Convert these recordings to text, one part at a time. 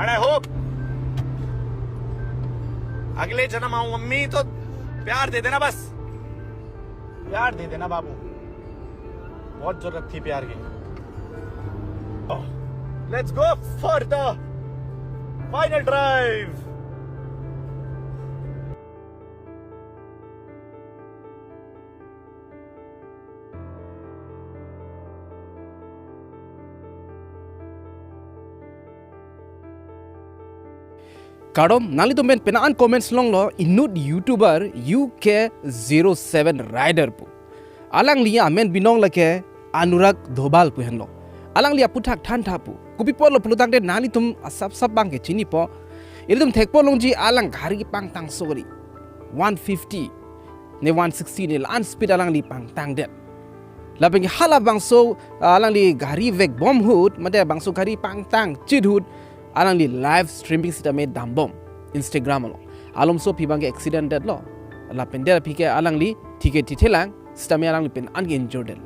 And I hope अगले जन्म आऊं मम्मी तो प्यार दे देना, बस प्यार दे देना बाबू, बहुत जरूरत थी प्यार की. Let's go for the final drive. Kadom nali to men penaan comments long lo Enut YouTuber UK07 rider pu. Alang liya men binong lake Anurak dhobal pu hen lo. Alang liya Aputhak than tha pu. Kupi po lo pelutang de nali tum asap bang ke chini po. Ilum thek po long ji alang gari pang tang sori. 150 ne 160 ne lan speed alang li pang tang det. Lapeng hala bang so alang li gari vek bom hood mate bang so gari pang tang chid hood. Alang li live streaming sita me dambom Instagram lo alom so pibang ke accident det lo la pendera pike alang li tiket titelang sita me alang li pen uninjured del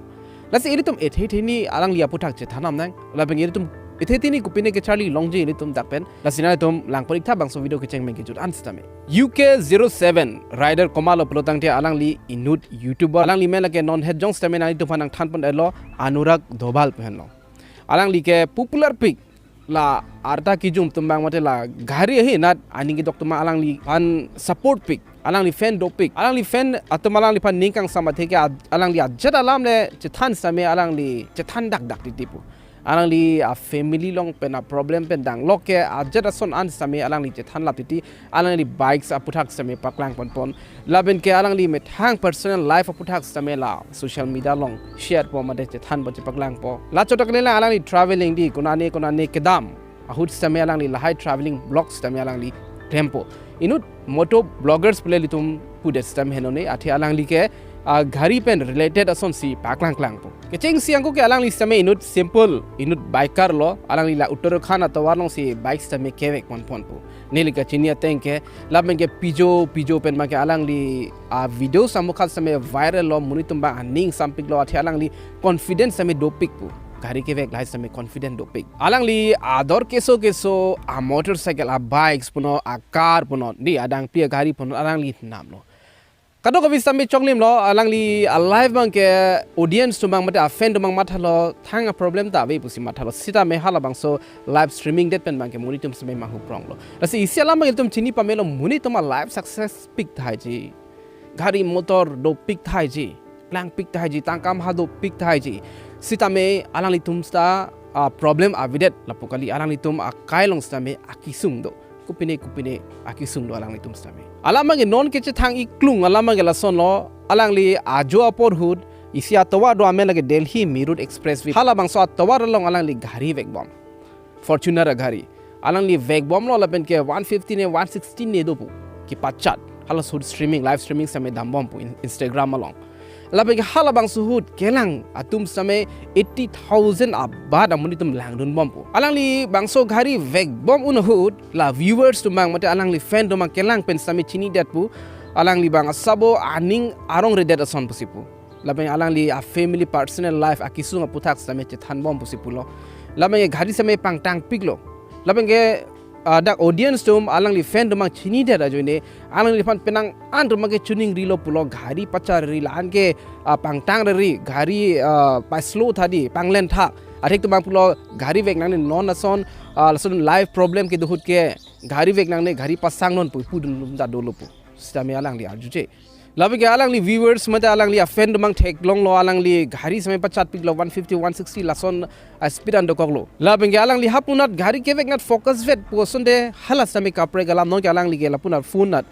la se iritum ethe ni alang li Aputhak che thanam nang la pen iritum ethe ni kupine ke charlie longje iritum dakpen la sina tum lang porik tha bang so video ke cheng men ke jut an sita me UK07 rider komalo pelotang te alang li Enut YouTuber alang li me la ke non head jong sita me nani tu phanang than pon elo Anurak dhobal pen lo alang li ke popular pic la arta ki jum tumbang mate la gari hi nat ani ki doktor ma alang li an support pic alang li fan do pic alang li fan atum alang li pan ningkang sama theke alang li ajat alam le chethan same alang li chethan dak tipu alang li a family long pen a problem pen dang loke ajat ason an same alang li chethan lap titi alang li bikes Aputhak same paklang pon laben ke alang li met hang personal life Aputhak same la social media long share po mate chethan bo paklang po la chotak le alang li traveling di konane kedam Ahut same alang li lahai traveling blogs same alang li tempo Enut Motovloggers pule li tum pudet same henone athi alang li ke gari pen related ason si paklang klang po kecheng siang ko ke alang li same Enut simple Enut biker lo alang li la Uttarakhand atawar long si bike same kevek pon po neli ka chinia tengke laben ke pijo pen ma ke alang li video samukhat same viral lo munitum ba aning sampik lo athi alang li confidence same dopik po gari ke vek lai same confident dopik alang li ador keso a motorcycle a bikes puno a car puno di adang pia gari puno alang li nam lo kado ko visame chonglim lo alang li a live bang ke audience tu bang mate a fan tu bang mathalo thang a problem ta ve pusi mathalo sita me hala bang so live streaming det pen bang ke monitum same ma hu prong lo rasi isiala bang tum chini pamelo monitum a live success pic thai ji gari motor do pic thai ji plang pic thai ji tangkam ha do pic thai ji sita me alang li tum sta problem avidet lapokali alang li tum a kailong sta me akisung do kupine akisung do alang li tum sta me alamang ge non ke che thang iklung alamang ge lason lo alang li ajo apor hood isia tawa do amen lage Delhi Meerut expressway hala bang so tawa long alang li gari vek bom Fortuner gari alang li vek bom lo lapen ke 150 ne 116 ne do pu ki pachat hala sud streaming live streaming same dambom pu Instagram along lapen ke hala bang suhud kelang atum same 80,000 abad amuni tum lang dun bom pu alang li bang so gari vek bom un hood la viewers tu bang mate alang li fan do mang kelang pen same chini dat pu alang li bang sabo aning arong redet ason pu sipu lapen alang li a family personal life akisung Aputhak same che than bom pu sipu lo lapen gari same pang tang pik lo lapen ke dak audience tum alang li fan dumang chini da joine alang li fan penang an dumang ke tuning rilo pulo gari pachar ri lan ke pangtang ri gari pa slow thadi panglen tha athek tumang pulo gari vek nang non ason lason live problem ke duhut ke gari vek nang ne gari pasang non pu dum da dolo pu stame alang li arjuje labi ke alang li viewers mate alang li fan dumang thek long lo alang li gari samay pachat pik lo 150 160 lason speed and koklo labi ke alang li hapunat gari ke vek nat focus vet poson de hala samay kapre galam non ke alang li ke lapunat phone nat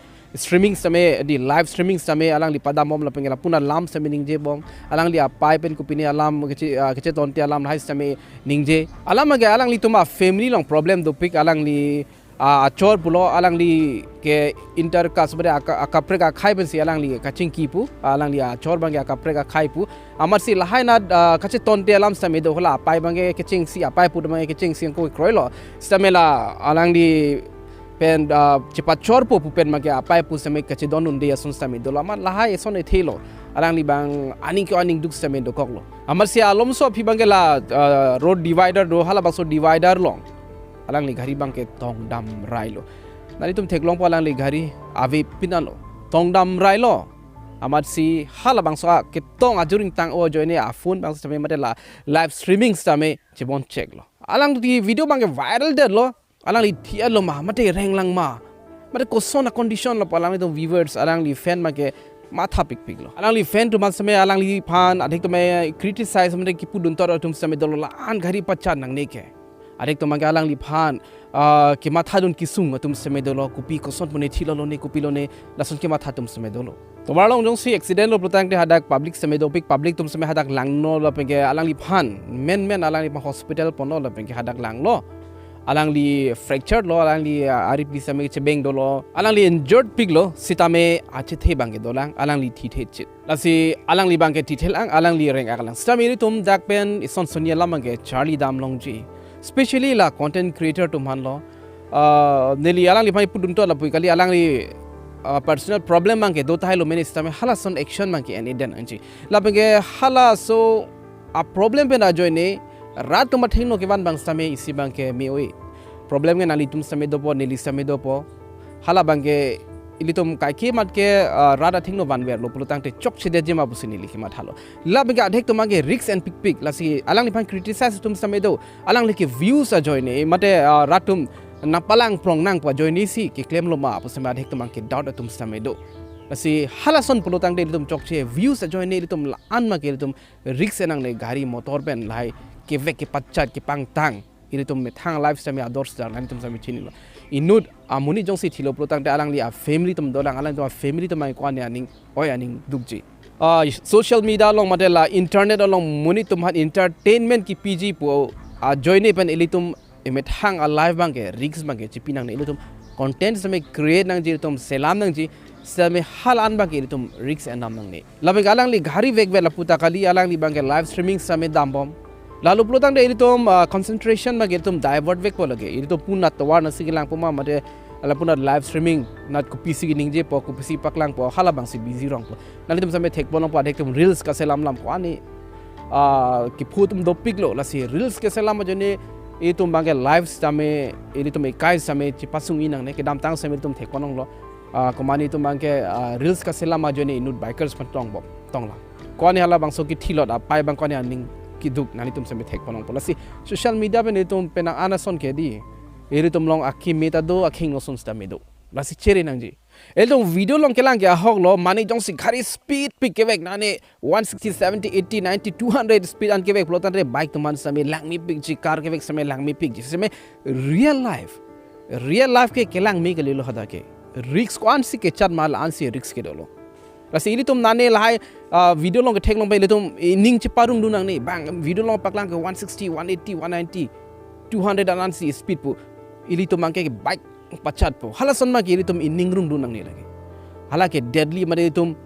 streaming samay di live streaming samay alang li pada mom lapeng lapuna lam samay ningje bom alang li apai pen kupini alam kece tonti alam hai samay ningje alam ge alang li tuma family long problem do pik alang li achor pulo alang li ke inter kasbre akapre ka khai ben si alang li Kachingkoi pu alang li achor bang akapre ka khai pu amar si lahai na kache tonte alam same do hola apai bang ke ching si apai pu bang ke ching si ko kroilo stamela alang li pen cepat chor po pen mage apai pu same kache donun de asun same do lama lahai eson e thelo alang li bang aning ko aning duk same do koklo amar si alom so phi bang la road divider do hala bang so divider long alang li gari bang ke tong dam rai lo nali tum thek long po alang li gari ave pinalo tong dam rai lo amat si hala bang so ke tong ajuring tang o joine a phone bang sa me mate la live streaming sa me chebon check lo alang di video bang ke viral de lo alang li thi lo ma mate reng lang ma mate ko sona condition lo alang li tum viewers alang li fan ma ke matha pik pik lo alang li fan tu mas me alang li phan adhik to me criticize mate ki pudun tor tum sa me dolo la an gari pachan nang ne ke adhik to ma alang li phan ki matha dun kisung tum sa me dolo kupi ko son pune thilo lo ne kupi lo ne lason ki matha tum sa me dolo tomar long jong si accident lo protang te hadak public sa me do pik public tum sa me hadak lang no lo penge alang li phan men alang li hospital pono lo penge hadak lang lo alang li fractured lo alang li arip li sa me chebeng do lo alang li injured pig lo sitame ache the bang do lang alang li thi the chit lasi alang li bang ke thi thel ang alang li reng akalang stami tum dak pen ison sonia lamang ke charlie dam long ji especially la content creator tum han lo neli alang li pai pudun to la pui kali alang li personal problem mang ke do tai lo meni stami hala son action mang ke ani den anji la bang hala so a problem pe na joine rat to mathing no ke ban bang stami isi bang ke mi oi problem nge nali tum stami do po neli stami do po hala bang ke ilitum kai ke mat ke rada thing no ban wer lo pulutang te chok chide jema busini likhi mat halo la bang adhek to mang ke risk and pick la si alang li pan criticize tum stami do alang li ke views a joine mate ratum napalang prong nang pa join si ki claim lo ma pasama adhik tumang ki doubt atum samedo asi halason pulutang de tum chokche views a join ne tum an ma ke tum risk enang le gari motor ben lai ke ve ke pachat ki pang tang iri tum me thang life same adors dang nan tum sami chini lo inut amuni jong si thilo pulutang de alang li a family tum dolang alang tum family tum mai kwa ne aning oi aning dukji social media long madela internet along muni tum hat entertainment ki pg po a join ne pen ilitum emet hang a live bang ke rigs bang ke chipinang ne ilitum content same create nang ji tum selam nang ji same halan bang ke ilitum rigs and nam nang ne labe galang li gari vek ve laputa kali alang li bang ke live streaming same dam bom lalu plotang de ilitum concentration bang ke ilitum divert vek po lage ilitum punna tawar na sigilang puma mate ala punna live streaming nat ko pc gi ning je po ko pc paklang po hala bang si busy rong po nalitum same thek bolong po adek tum reels ka selam lam ko ani ki phutum do piglo la si reels ke selam jone itum bangke live same ilitum ekai same chipasung inang ne kedam tang same tum thekonong lo komani tum bangke reels ka selama jone inut bikers patong bom tongla kwani hala bangso ki thilot a pai bang kwani aning ki duk nani tum same thekonong polasi social media pe nitum penang anason ke di iritum long akhi meta do akhing no sunsta me do lasi chere nang ji eldong video long kelang ya hok lo mani jong si khari speed pick kevek nane 160 70 80 90 200 speed an kevek plotan re bike tuman same langmi pick ji car kevek same langmi pick ji same real life ke kelang mi ke lilo hada ke risk kwan si ke chat mal an si risk ke dolo lasi ili tum nane lai video long ke thek long pe litum ning chi parung du nang ni bang video long paklang ke 160 180 190 200 an si speed pu ili tum mang ke bike pachat po hala son ma giri tum inning rung du nang ni lage hala ke deadly made tum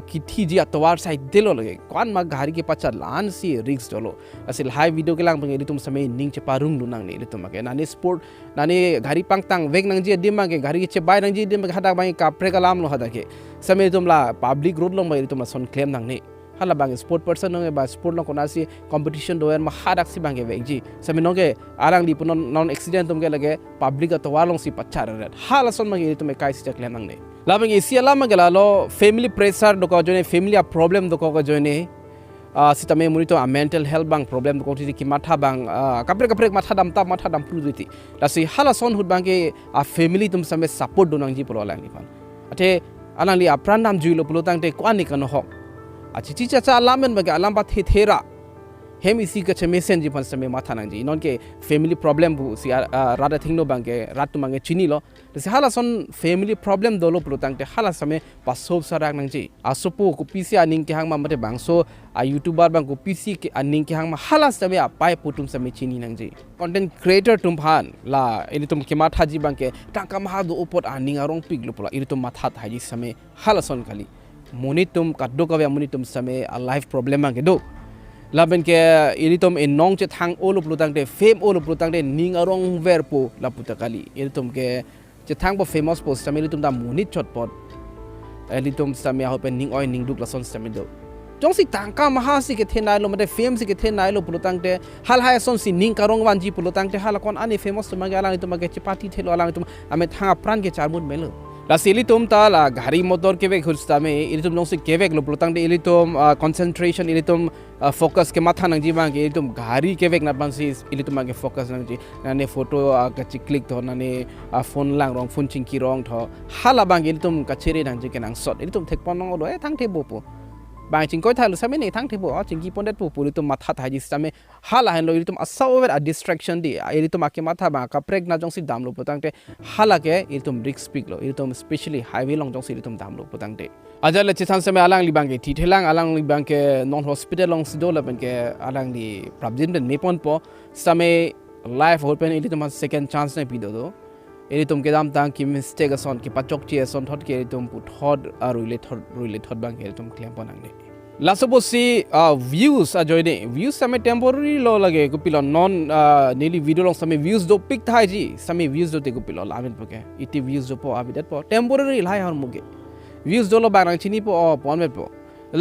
ki thi ji atwar side delo lage kwan ma gari ke pachat lan si risk dolo asil high video ke lang pang iri tum samay ning che parung du nang ni iri tum ke nani sport nani gari pang tang vek nang ji dim ma ke gari ke che bai nang ji dim ke hada bang ka pre ka lam lo hada ke samay tum la public road long ma iri tum la son claim nang ni hala bang sport person nong ba sport long kona si competition do ma hadak si bang ke vek ji samay nong ke arang di punon non accident tum ke lage public atwar long si pachar ret hala son ma iri tum kai si claim nang ni labang isi alam ma lo family pressure do ko jone family a problem do ko jone sitame munito a mental health bang problem do ko ti ki matha bang kapre matha dam pruiti lasi hala son hud bang ke a family tum same support do nang ji polo lang ni pan ate alang li a prandam juilo pulotang te kwani kan ho achi chi cha alamen bang alam ba thera hem isi ka cheme sen ji pan same matha nang ji non ke family problem bu si rada thing no bang ke rat mang chini lo si hala son family problem dolo pulotang te hala same pasob sarak nang ji asopo ko pc aning ke hang ma mate bang so a youtuber bang ko pc ke aning ke hang ma hala same a pai putum same chini nang ji content creator tum phan la ini tum ke matha ji bang ke tangka ma do upot aning arong pig lo pula ini tum matha thaji same hala son kali monitum kaddo ka monitum same a life problem bang ke do laben ke iritom in nong che thang olup lutang de fame olup lutang de ning arong verpo laputa kali iritom ke che thang bo famous post tamili tum da munit chot pot iritom samya hopen ning oi ning duk la son samido jong si tangka maha si ke thenai lo mate fame si ke thenai lo pulutang te hal hai son si ning karong wan ji pulutang te hal kon ani famous to mage alang to mage chipati thelo alang to ame thanga pran ke charmut melo la sili tum ta la gari motor ke vek hursta me ilitum jong si ke vek lo pulutang te ilitum concentration ilitum focus ke matha nang ji bang ke ilitum gari ke vek na bang si ilitum mage focus nang ji na ne photo ka chi click tho na ne phone lang rong phone ching ki rong tho hala bang ilitum ka chere nang ji ke nang shot ilitum thek pon nong lo e thang the bo po bang ching koi thalu same nei thang the bo ching ki pon det po puri tum matha tha ji same hala hen lo ilitum asa over a distraction di ilitum ake matha ba ka preg na jong si dam lo potang te hala ke ilitum risk speak lo ilitum especially highway long jong si ilitum dam lo potang te ajal le chisan same alang li bang ke thi thelang alang li bang ke non hospital long sido la bang ke alang li prabjin den me pon po same life open ilitum second chance na pi do ilitum ke dam tang ki mistake son ki pachok ti son thot ke ilitum put hot ruile thot bang ke ilitum claim pon ang ne la suppose views a joine views same temporary lo lage ko pilo non nearly video long same views do pic thai ji same views do te ko pilo lamen poke iti views do po abidat po temporary lai har muge views do lo bang chini po pon me po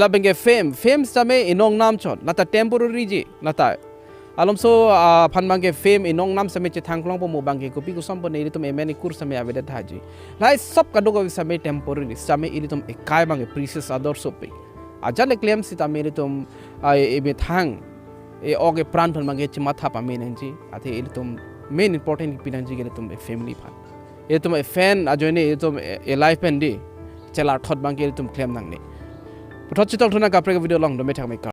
la benge fame same inong nam chot lata temporary ji lata alom so phan bang ke fame inong nam same che thang klong po mo bang ke kopi ko som po nei tum emeni kur same abidat haji lai sab ka do ko same temporary same ilitum ekai bang precious ador so pe ajale claim si ta mere tum ebe thang e oge pran phan bang ke chima tha pa men ji athe ilitum main important pinan ji ke tum family phan e tum fan ajone e tum e life pen di chela thot bang ke tum claim nang ne puthot chitol thuna ka pre video long do me thak me